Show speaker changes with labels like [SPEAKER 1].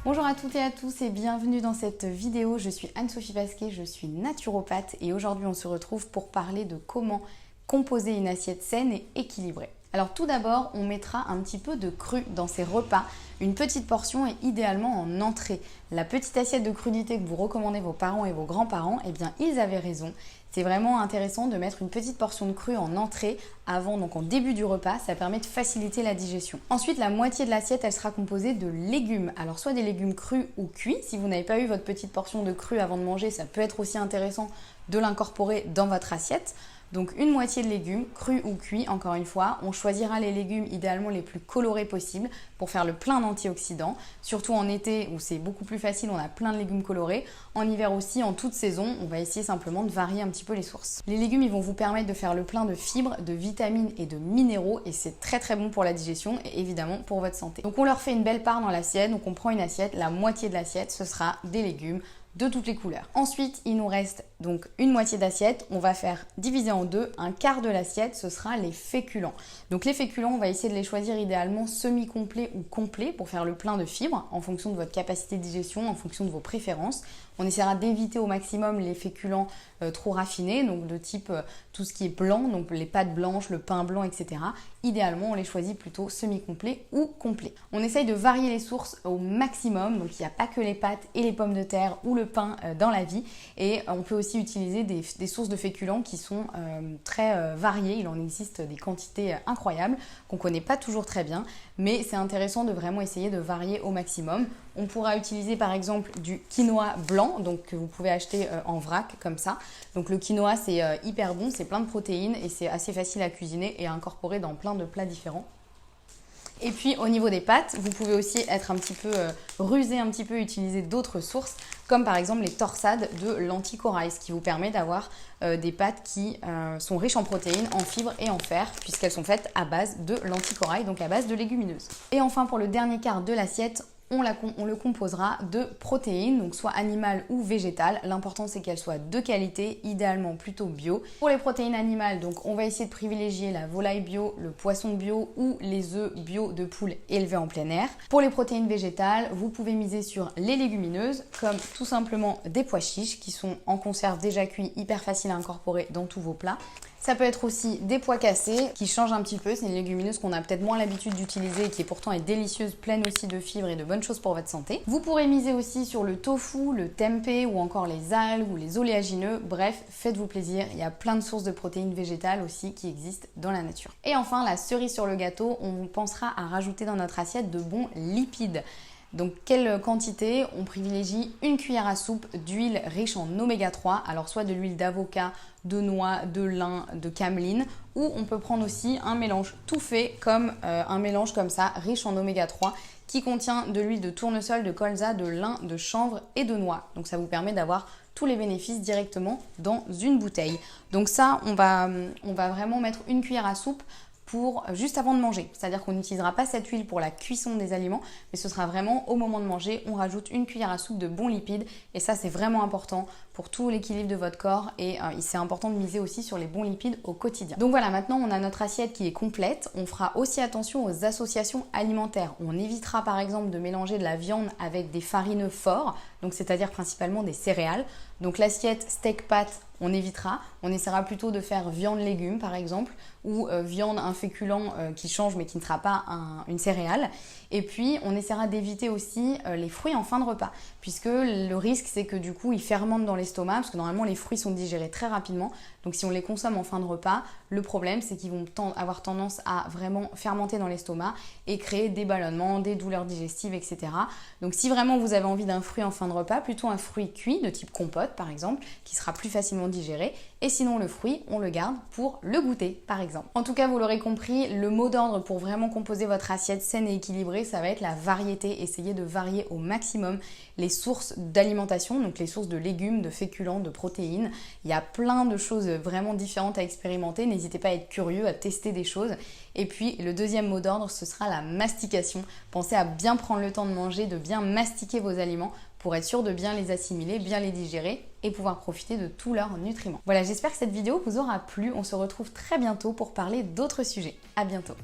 [SPEAKER 1] Bonjour à toutes et à tous et bienvenue dans cette vidéo. Je suis Anne-Sophie Pasquet, je suis naturopathe et aujourd'hui on se retrouve pour parler de comment composer une assiette saine et équilibrée. Alors tout d'abord, on mettra un petit peu de cru dans ces repas, une petite portion et idéalement en entrée. La petite assiette de crudité que vous recommandez vos parents et vos grands-parents, eh bien ils avaient raison. C'est vraiment intéressant de mettre une petite portion de cru en entrée avant, donc en début du repas, ça permet de faciliter la digestion. Ensuite, la moitié de l'assiette, elle sera composée de légumes. Alors soit des légumes crus ou cuits, si vous n'avez pas eu votre petite portion de cru avant de manger, ça peut être aussi intéressant de l'incorporer dans votre assiette. Donc une moitié de légumes, crus ou cuits, encore une fois. On choisira les légumes idéalement les plus colorés possibles pour faire le plein d'antioxydants. Surtout en été où c'est beaucoup plus facile, on a plein de légumes colorés. En hiver aussi, en toute saison, on va essayer simplement de varier un petit peu les sources. Les légumes, ils vont vous permettre de faire le plein de fibres, de vitamines et de minéraux et c'est très très bon pour la digestion et évidemment pour votre santé. Donc on leur fait une belle part dans l'assiette, donc on prend une assiette, la moitié de l'assiette, ce sera des légumes de toutes les couleurs. Ensuite, il nous reste donc une moitié d'assiette. On va faire diviser en deux. Un quart de l'assiette, ce sera les féculents. Donc les féculents, on va essayer de les choisir idéalement semi-complets ou complets pour faire le plein de fibres en fonction de votre capacité de digestion, en fonction de vos préférences. On essaiera d'éviter au maximum les féculents trop raffinés, donc de type tout ce qui est blanc, donc les pâtes blanches, le pain blanc, etc. Idéalement, on les choisit plutôt semi-complets ou complets. On essaye de varier les sources au maximum, donc il n'y a pas que les pâtes et les pommes de terre ou le pain dans la vie. Et on peut aussi utiliser des sources de féculents qui sont très variées. Il en existe des quantités incroyables qu'on ne connaît pas toujours très bien, mais c'est intéressant de vraiment essayer de varier au maximum. On pourra utiliser par exemple du quinoa blanc, donc que vous pouvez acheter en vrac comme ça. Donc le quinoa c'est hyper bon, c'est plein de protéines et c'est assez facile à cuisiner et à incorporer dans plein de plats différents. Et puis au niveau des pâtes, vous pouvez aussi être un petit peu rusé, un petit peu utiliser d'autres sources, comme par exemple les torsades de lentilles corail, ce qui vous permet d'avoir des pâtes qui sont riches en protéines, en fibres et en fer, puisqu'elles sont faites à base de lentilles corail, donc à base de légumineuses. Et enfin pour le dernier quart de l'assiette, on le composera de protéines, donc soit animales ou végétales. L'important c'est qu'elles soient de qualité, idéalement plutôt bio. Pour les protéines animales, donc on va essayer de privilégier la volaille bio, le poisson bio ou les œufs bio de poule élevés en plein air. Pour les protéines végétales, vous pouvez miser sur les légumineuses, comme tout simplement des pois chiches qui sont en conserve déjà cuits, hyper faciles à incorporer dans tous vos plats. Ça peut être aussi des pois cassés qui changent un petit peu, c'est une légumineuse qu'on a peut-être moins l'habitude d'utiliser et qui pourtant est délicieuse, pleine aussi de fibres et de bonnes choses pour votre santé. Vous pourrez miser aussi sur le tofu, le tempeh ou encore les algues ou les oléagineux. Bref, faites-vous plaisir, il y a plein de sources de protéines végétales aussi qui existent dans la nature. Et enfin, la cerise sur le gâteau, on pensera à rajouter dans notre assiette de bons lipides. Donc quelle quantité? On privilégie une cuillère à soupe d'huile riche en oméga 3, alors soit de l'huile d'avocat, de noix, de lin, de cameline, ou on peut prendre aussi un mélange tout fait comme un mélange comme ça, riche en oméga 3, qui contient de l'huile de tournesol, de colza, de lin, de chanvre et de noix. Donc ça vous permet d'avoir tous les bénéfices directement dans une bouteille. Donc ça, on va vraiment mettre une cuillère à soupe pour juste avant de manger. C'est-à-dire qu'on n'utilisera pas cette huile pour la cuisson des aliments, mais ce sera vraiment au moment de manger, on rajoute une cuillère à soupe de bons lipides et ça c'est vraiment important pour tout l'équilibre de votre corps et c'est important de miser aussi sur les bons lipides au quotidien. Donc voilà, maintenant on a notre assiette qui est complète. On fera aussi attention aux associations alimentaires. On évitera par exemple de mélanger de la viande avec des farineux forts, donc c'est-à-dire principalement des céréales. Donc l'assiette steak-pâte, on évitera. On essaiera plutôt de faire viande-légumes par exemple ou viande un féculent qui change mais qui ne sera pas une céréale. Et puis on essaiera d'éviter aussi les fruits en fin de repas puisque le risque c'est que du coup ils fermentent dans l'estomac parce que normalement les fruits sont digérés très rapidement. Donc si on les consomme en fin de repas, le problème c'est qu'ils vont avoir tendance à vraiment fermenter dans l'estomac et créer des ballonnements, des douleurs digestives, etc. Donc si vraiment vous avez envie d'un fruit en fin de repas, plutôt un fruit cuit de type compote par exemple, qui sera plus facilement digéré. Et sinon le fruit, on le garde pour le goûter par exemple. En tout cas, vous l'aurez compris, le mot d'ordre pour vraiment composer votre assiette saine et équilibrée, ça va être la variété. Essayez de varier au maximum les sources d'alimentation, donc les sources de légumes, de féculents, de protéines. Il y a plein de choses vraiment différentes à expérimenter. N'hésitez pas à être curieux, à tester des choses. Et puis le deuxième mot d'ordre, ce sera la mastication. Pensez à bien prendre le temps de manger, de bien mastiquer vos aliments pour être sûr de bien les assimiler, bien les digérer et pouvoir profiter de tous leurs nutriments. Voilà, j'espère que cette vidéo vous aura plu. On se retrouve très bientôt pour parler d'autres sujets. À bientôt.